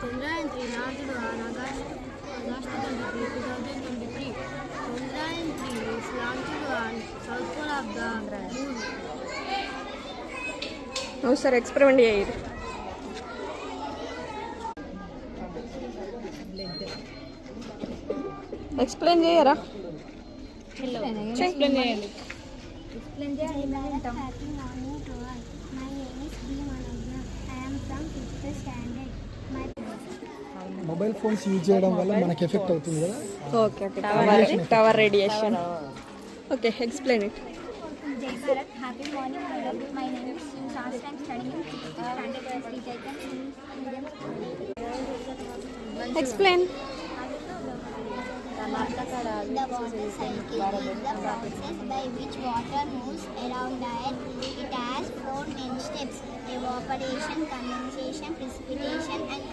Chandrayaan 3 launched on August 23, 2023. Chandrayaan 3 is launched on south pole of the moon. ఒకసారి experiment చేయరు. Explain చేయరా? Explain చేయండి. Happy morning to all. My name is B. Manojna. I am from 5th standard. My mobile phones use చేయడం వల్ల మనకి effect అవుతుంది కదా. Okay tower radiation. Okay explain it. Jai Bharat. Happy morning, madam. My name is Shiv Shastra. I am studying 6th standard at Sri Chaitanya Medium School. Explain. The water cycle is the process by which water moves around the earth. It has 4 main steps: evaporation, condensation, precipitation, and